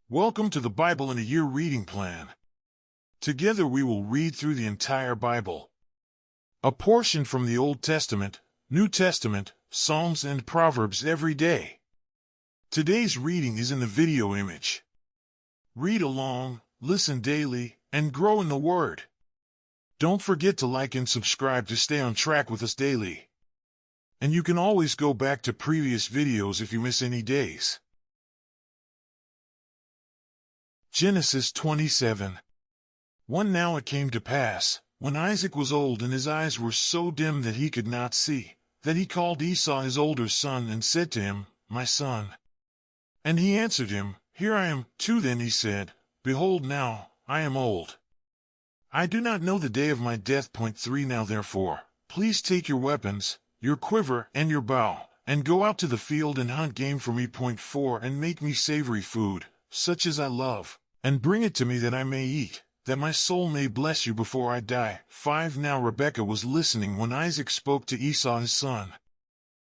Welcome to the Bible in a Year reading plan. Together we will read through the entire Bible. A portion from the Old Testament, New Testament, Psalms and Proverbs every day. Today's reading is in the video image. Read along, listen daily, and grow in the Word. Don't forget to like and subscribe to stay on track with us daily. And you can always go back to previous videos if you miss any days. Genesis 27. 1 Now it came to pass, when Isaac was old and his eyes were so dim that he could not see, that he called Esau his older son and said to him, My son. And he answered him, Here I am. 2 Then he said, Behold now, I am old. I do not know the day of my death. 3 Now therefore, please take your weapons, your quiver and your bow, and go out to the field and hunt game for me. 4 And make me savory food, such as I love, and bring it to me that I may eat, that my soul may bless you before I die. 5 Now Rebekah was listening when Isaac spoke to Esau his son.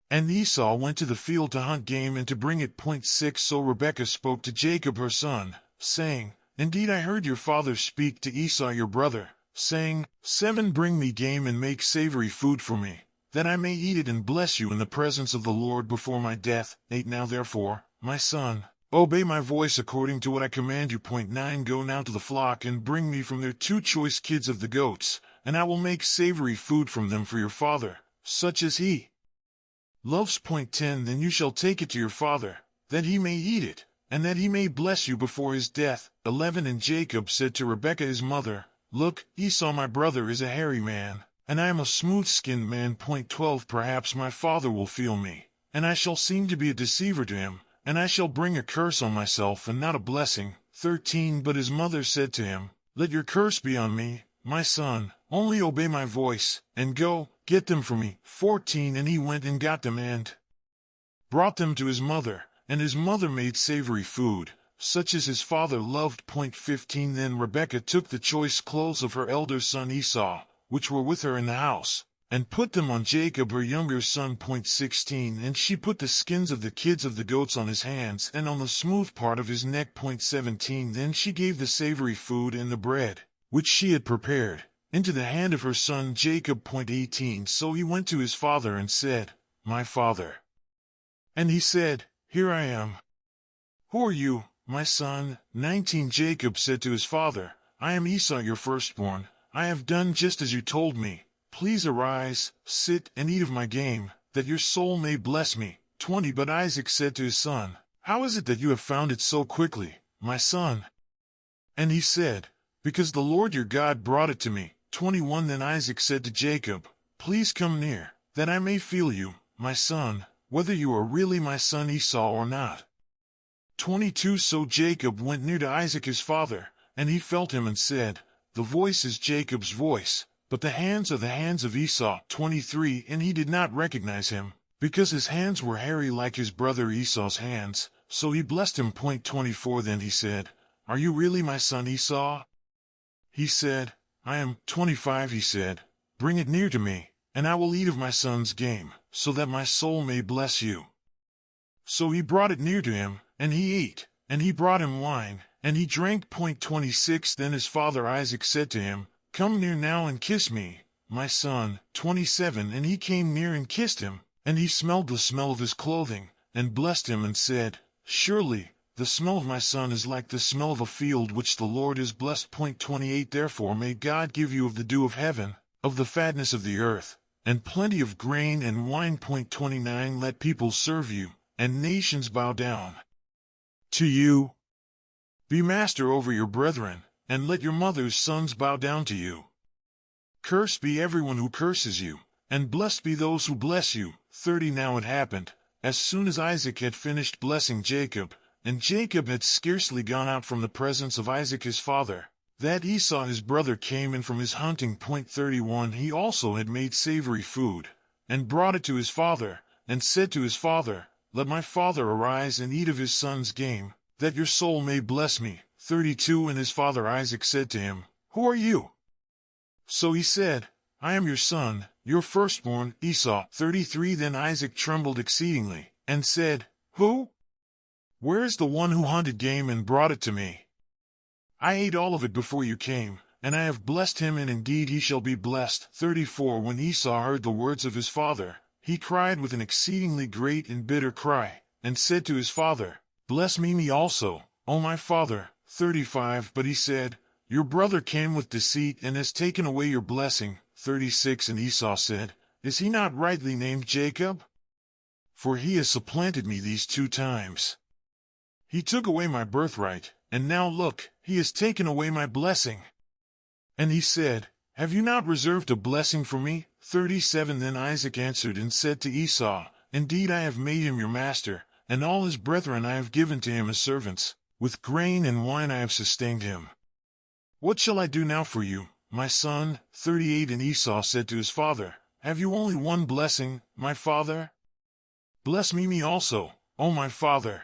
And Esau went to the field to hunt game and to bring it. 6 So Rebekah spoke to Jacob her son, saying, Indeed I heard your father speak to Esau your brother, saying, 7 Bring me game and make savory food for me, that I may eat it and bless you in the presence of the Lord before my death. 8 Now therefore, my son, obey my voice according to what I command you. 9 Go now to the flock and bring me from there 2 choice kids of the goats, and I will make savory food from them for your father, such as he loves. 10 Then you shall take it to your father, that he may eat it, and that he may bless you before his death. 11 And Jacob said to Rebekah his mother, Look, Esau my brother is a hairy man, and I am a smooth-skinned man. 12 Perhaps my father will feel me, and I shall seem to be a deceiver to him, and I shall bring a curse on myself and not a blessing. 13 But his mother said to him, Let your curse be on me, my son, only obey my voice, and go, get them for me. 14 And he went and got them and brought them to his mother, and his mother made savory food, such as his father loved. 15 Then Rebekah took the choice clothes of her elder son Esau, which were with her in the house, and put them on Jacob her younger son. 16 And she put the skins of the kids of the goats on his hands and on the smooth part of his neck. 17 Then she gave the savory food and the bread, which she had prepared, into the hand of her son Jacob. 18 So he went to his father and said, My father. And he said, Here I am. Who are you, my son? 19 Jacob said to his father, I am Esau your firstborn. I have done just as you told me. Please arise, sit, and eat of my game, that your soul may bless me. 20 But Isaac said to his son, How is it that you have found it so quickly, my son? And he said, Because the Lord your God brought it to me. 21 Then Isaac said to Jacob, Please come near, that I may feel you, my son, whether you are really my son Esau or not. 22 So Jacob went near to Isaac his father, and he felt him and said, The voice is Jacob's voice, but the hands are the hands of Esau. 23 And he did not recognize him, because his hands were hairy like his brother Esau's hands, so he blessed him. 24 Then he said, Are you really my son Esau? He said, I am. 25 He said, Bring it near to me, and I will eat of my son's game, so that my soul may bless you. So he brought it near to him, and he ate, and he brought him wine, and he drank. 26 Then his father Isaac said to him, Come near now and kiss me, my son. 27 And he came near and kissed him, and he smelled the smell of his clothing, and blessed him and said, Surely, the smell of my son is like the smell of a field which the Lord has blessed. 28 Therefore may God give you of the dew of heaven, of the fatness of the earth, and plenty of grain and wine. 29 Let people serve you, and nations bow down to you. Be master over your brethren, and let your mother's sons bow down to you. Cursed be everyone who curses you, and blessed be those who bless you. 30 Now it happened, as soon as Isaac had finished blessing Jacob, and Jacob had scarcely gone out from the presence of Isaac his father, that Esau his brother came in from his hunting. 31 He also had made savory food, and brought it to his father, and said to his father, Let my father arise and eat of his son's game, that your soul may bless me. 32 And his father Isaac said to him, Who are you? So he said, I am your son, your firstborn, Esau. 33 Then Isaac trembled exceedingly, and said, Who Where is the one who hunted game and brought it to me? I ate all of it before you came, and I have blessed him, and indeed he shall be blessed. 34 When Esau heard the words of his father, he cried with an exceedingly great and bitter cry, and said to his father, Bless me also, O my father. 35 But he said, Your brother came with deceit and has taken away your blessing. 36 And Esau said, Is he not rightly named Jacob? For he has supplanted me these 2 times. He took away my birthright, and now look, he has taken away my blessing. And he said, Have you not reserved a blessing for me? 37 Then Isaac answered and said to Esau, Indeed I have made him your master, and all his brethren I have given to him as servants. With grain and wine I have sustained him. What shall I do now for you, my son? 38 And Esau said to his father, Have you only one blessing, my father? Bless me also, O my father.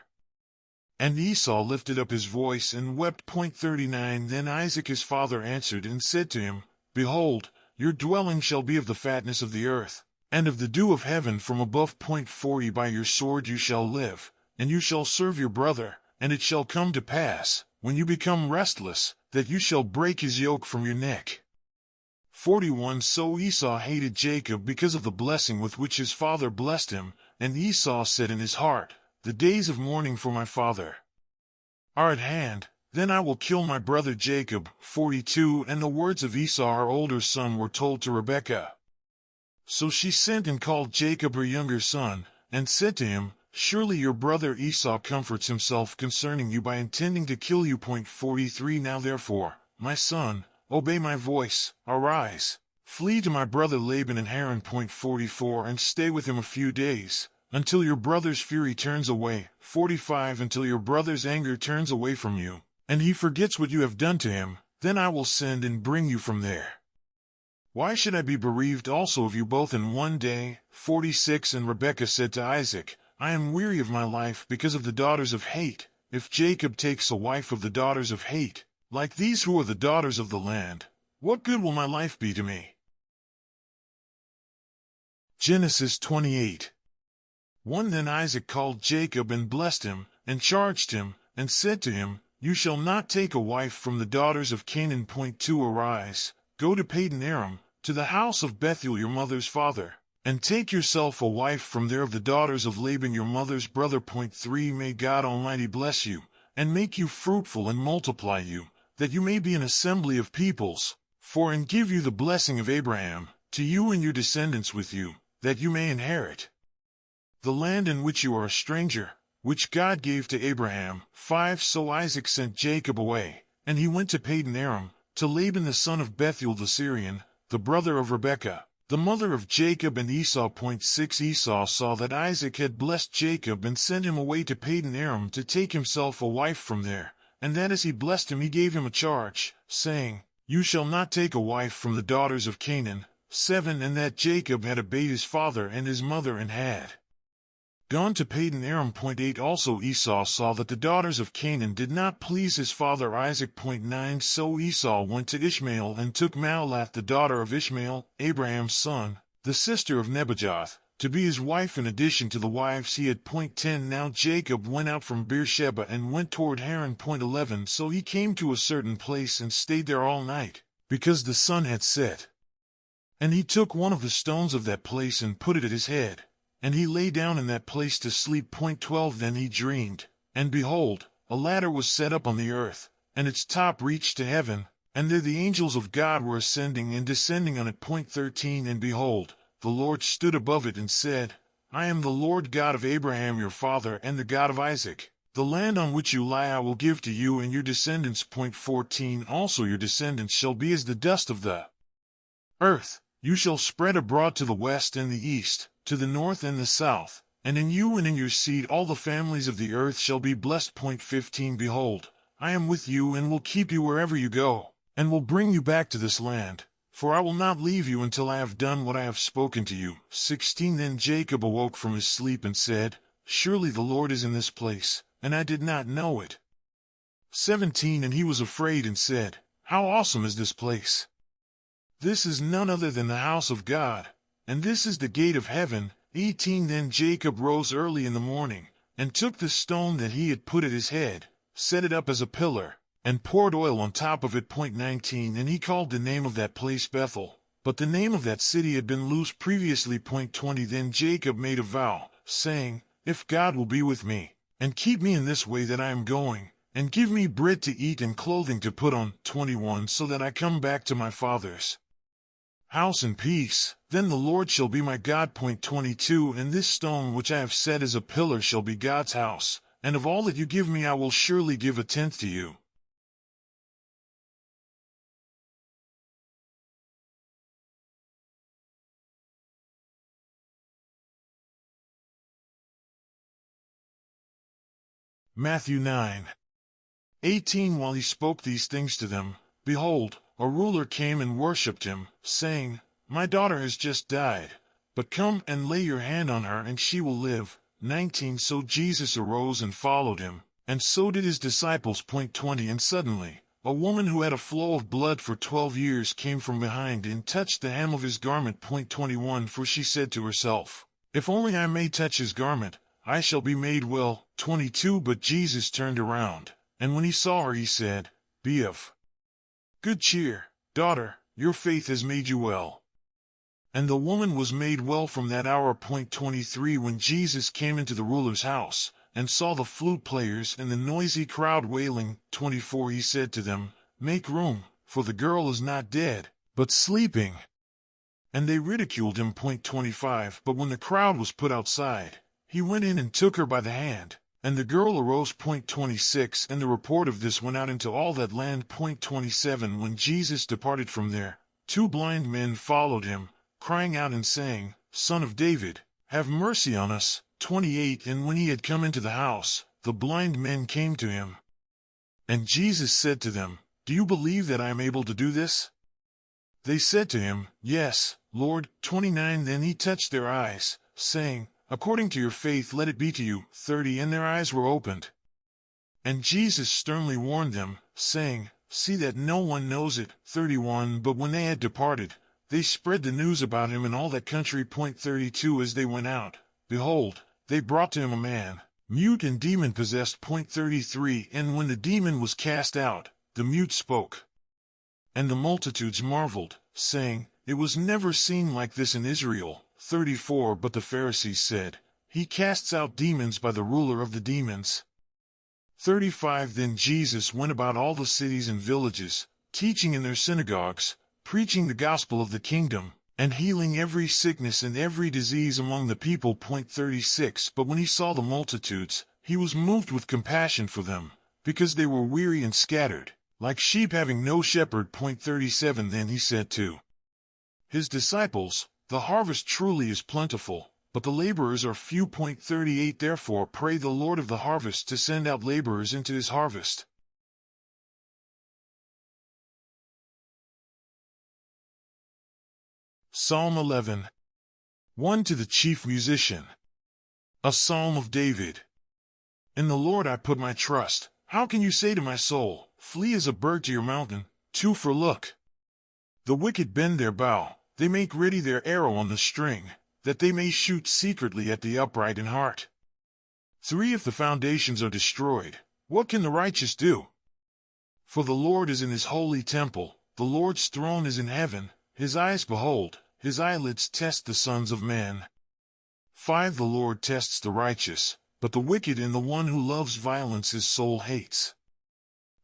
And Esau lifted up his voice and wept. 39 Then Isaac his father answered and said to him, Behold, your dwelling shall be of the fatness of the earth, and of the dew of heaven from above. 40 By your sword you shall live, and you shall serve your brother, and it shall come to pass, when you become restless, that you shall break his yoke from your neck. 41 So Esau hated Jacob because of the blessing with which his father blessed him, and Esau said in his heart, The days of mourning for my father are at hand, then I will kill my brother Jacob. 42 And the words of Esau our older son were told to Rebekah. So she sent and called Jacob her younger son, and said to him, Surely your brother Esau comforts himself concerning you by intending to kill you. 43 Now therefore, my son, obey my voice, arise, flee to my brother Laban in Haran. 44 And stay with him a few days, until your brother's fury turns away. 45 Until your brother's anger turns away from you, and he forgets what you have done to him, then I will send and bring you from there. Why should I be bereaved also of you both in one day? 46 And Rebekah said to Isaac, I am weary of my life because of the daughters of hate. If Jacob takes a wife of the daughters of hate, like these who are the daughters of the land, what good will my life be to me? Genesis 28 1 Then Isaac called Jacob and blessed him, and charged him, and said to him, You shall not take a wife from the daughters of Canaan. 2 Arise, go to Padan Aram, to the house of Bethuel your mother's father, and take yourself a wife from there of the daughters of Laban your mother's brother. 3 May God Almighty bless you, and make you fruitful and multiply you, that you may be an assembly of peoples, and give you the blessing of Abraham, to you and your descendants with you, that you may inherit the land in which you are a stranger, which God gave to Abraham. 5 So Isaac sent Jacob away, and he went to Padan Aram, to Laban the son of Bethuel the Syrian, the brother of Rebekah, the mother of Jacob and Esau. 6 Esau saw that Isaac had blessed Jacob and sent him away to Padan Aram to take himself a wife from there, and that as he blessed him he gave him a charge, saying, You shall not take a wife from the daughters of Canaan. 7 And that Jacob had obeyed his father and his mother and had gone to Padan Aram. 8 Also Esau saw that the daughters of Canaan did not please his father Isaac. 9 So Esau went to Ishmael and took Mahalath the daughter of Ishmael, Abraham's son, the sister of Nebajoth, to be his wife in addition to the wives he had. 10 Now Jacob went out from Beersheba and went toward Haran. 11 So he came to a certain place and stayed there all night, because the sun had set. And he took one of the stones of that place and put it at his head, and he lay down in that place to sleep. 12 Then he dreamed, and behold, a ladder was set up on the earth, and its top reached to heaven, and there the angels of God were ascending and descending on it. 13 And behold, the Lord stood above it and said, I am the Lord God of Abraham your father and the God of Isaac. The land on which you lie I will give to you and your descendants. 14 Also your descendants shall be as the dust of the earth. You shall spread abroad to the west and the east, to the north and the south, and in you and in your seed all the families of the earth shall be blessed. 15 Behold, I am with you and will keep you wherever you go, and will bring you back to this land, for I will not leave you until I have done what I have spoken to you. 16 Then Jacob awoke from his sleep and said, Surely the Lord is in this place, and I did not know it. 17 And he was afraid and said, How awesome is this place! This is none other than the house of God, and this is the gate of heaven. 18 Then Jacob rose early in the morning, and took the stone that he had put at his head, set it up as a pillar, and poured oil on top of it. 19 And he called the name of that place Bethel, but the name of that city had been Luz previously. 20 Then Jacob made a vow, saying, If God will be with me, and keep me in this way that I am going, and give me bread to eat and clothing to put on, 21 So that I come back to my father's house in peace, then the Lord shall be my God. 22 And this stone which I have set as a pillar shall be God's house, and of all that you give me I will surely give a tenth to you. Matthew 9:18 While he spoke these things to them, behold, a ruler came and worshipped him, saying, My daughter has just died, but come and lay your hand on her and she will live. 19 So Jesus arose and followed him, and so did his disciples. 20 And suddenly, a woman who had a flow of blood for 12 years came from behind and touched the hem of his garment. 21 For she said to herself, If only I may touch his garment, I shall be made well. 22 But Jesus turned around, and when he saw her he said, Be of good cheer, daughter, your faith has made you well. And the woman was made well from that hour. 23 When Jesus came into the ruler's house, and saw the flute players and the noisy crowd wailing, 24 He said to them, Make room, for the girl is not dead, but sleeping. And they ridiculed him. 25 But when the crowd was put outside, he went in and took her by the hand, and the girl arose. 26 And the report of this went out into all that land. 27 When Jesus departed from there, 2 blind men followed him, crying out and saying, Son of David, have mercy on us. 28 And when he had come into the house, the blind men came to him. And Jesus said to them, Do you believe that I am able to do this? They said to him, Yes, Lord. 29 Then he touched their eyes, saying, According to your faith let it be to you. 30 And their eyes were opened. And Jesus sternly warned them, saying, See that no one knows it. 31 But when they had departed, they spread the news about him in all that country. 32 As they went out, behold, they brought to him a man, mute and demon-possessed. 33 And when the demon was cast out, the mute spoke. And the multitudes marveled, saying, It was never seen like this in Israel. 34 But the Pharisees said, He casts out demons by the ruler of the demons. 35 Then Jesus went about all the cities and villages, teaching in their synagogues, preaching the gospel of the kingdom, and healing every sickness and every disease among the people. 36 But when he saw the multitudes, he was moved with compassion for them, because they were weary and scattered, like sheep having no shepherd. 37 Then he said to his disciples, The harvest truly is plentiful, but the laborers are few. 38 Therefore pray the Lord of the harvest to send out laborers into his harvest. Psalm 11:1 To the chief musician. A psalm of David. In the Lord I put my trust. How can you say to my soul, Flee as a bird to your mountain? 2 For look, the wicked bend their bow, they make ready their arrow on the string, that they may shoot secretly at the upright in heart. 3 If the foundations are destroyed, what can the righteous do? For the Lord is in his holy temple, the Lord's throne is in heaven, his eyes behold, his eyelids test the sons of men. 5 The Lord tests the righteous, but the wicked and the one who loves violence his soul hates.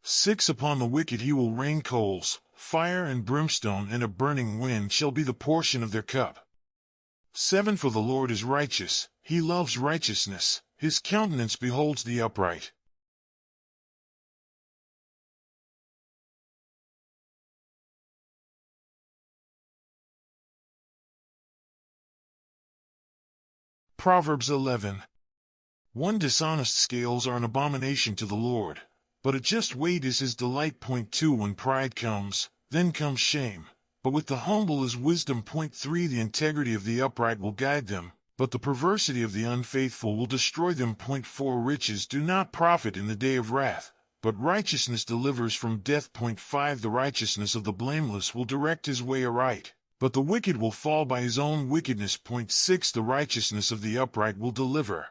6 Upon the wicked he will rain coals, fire and brimstone, and a burning wind shall be the portion of their cup. 7 For the Lord is righteous, he loves righteousness, his countenance beholds the upright. Proverbs 11:1 Dishonest scales are an abomination to the Lord, but a just weight is his delight. 2 When pride comes, then comes shame, but with the humble is wisdom. 3 The integrity of the upright will guide them, but the perversity of the unfaithful will destroy them. 4 Riches do not profit in the day of wrath, but righteousness delivers from death. 5 The righteousness of the blameless will direct his way aright, but the wicked will fall by his own wickedness. 6 The righteousness of the upright will deliver,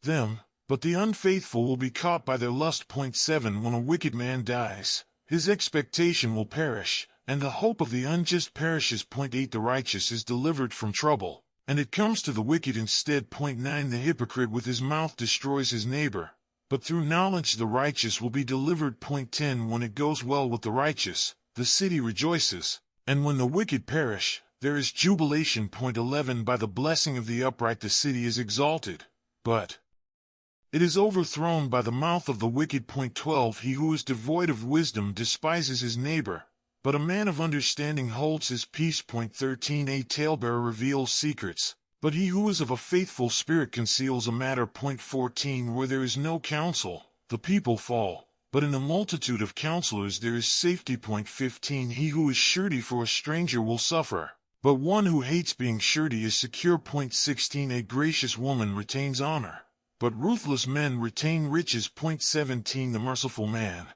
them, but the unfaithful will be caught by their lust. 7 When a wicked man dies, his expectation will perish, and the hope of the unjust perishes. 8 The righteous is delivered from trouble, and it comes to the wicked instead. 9 The hypocrite with his mouth destroys his neighbor, but through knowledge the righteous will be delivered. 10 When it goes well with the righteous, the city rejoices, and when the wicked perish, there is jubilation. 11 By the blessing of the upright the city is exalted, but it is overthrown by the mouth of the wicked. 12 He who is devoid of wisdom despises his neighbor, but a man of understanding holds his peace. 13 A talebearer reveals secrets, but he who is of a faithful spirit conceals a matter. 14 Where there is no counsel, the people fall, but in a multitude of counselors there is safety. 15 He who is surety for a stranger will suffer, but one who hates being surety is secure. 16 A gracious woman retains honor, but ruthless men retain riches. 17 The merciful man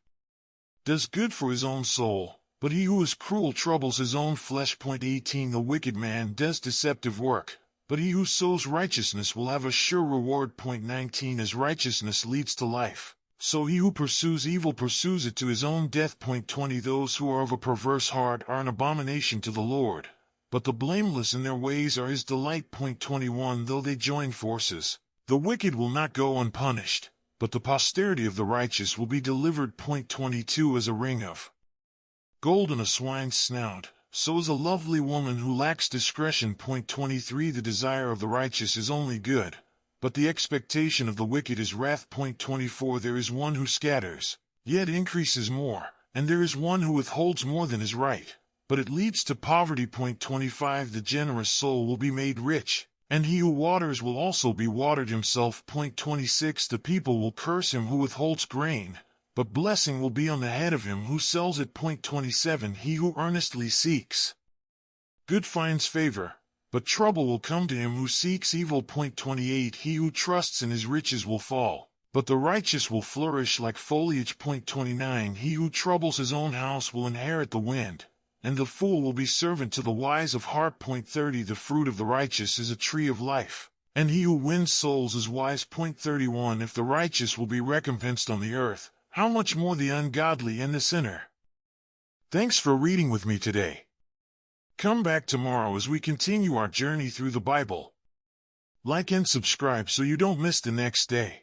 does good for his own soul, but he who is cruel troubles his own flesh. 18 The wicked man does deceptive work, but he who sows righteousness will have a sure reward. 19 As righteousness leads to life, so he who pursues evil pursues it to his own death. 20 Those who are of a perverse heart are an abomination to the Lord, but the blameless in their ways are his delight. 21 Though they join forces, the wicked will not go unpunished, but the posterity of the righteous will be delivered. 22 As a ring of gold in a swine's snout, so is a lovely woman who lacks discretion. 23 The desire of the righteous is only good, but the expectation of the wicked is wrath. 24 There is one who scatters, yet increases more, and there is one who withholds more than is right, but it leads to poverty. 25 The generous soul will be made rich, and he who waters will also be watered himself. 26 The people will curse him who withholds grain, but blessing will be on the head of him who sells it. 27 He who earnestly seeks good finds favor, but trouble will come to him who seeks evil. 28 He who trusts in his riches will fall, but the righteous will flourish like foliage. 29 He who troubles his own house will inherit the wind, and the fool will be servant to the wise of heart. 30 The fruit of the righteous is a tree of life, and he who wins souls is wise. 31 If the righteous will be recompensed on the earth, how much more the ungodly and the sinner? Thanks for reading with me today. Come back tomorrow as we continue our journey through the Bible. Like and subscribe so you don't miss the next day.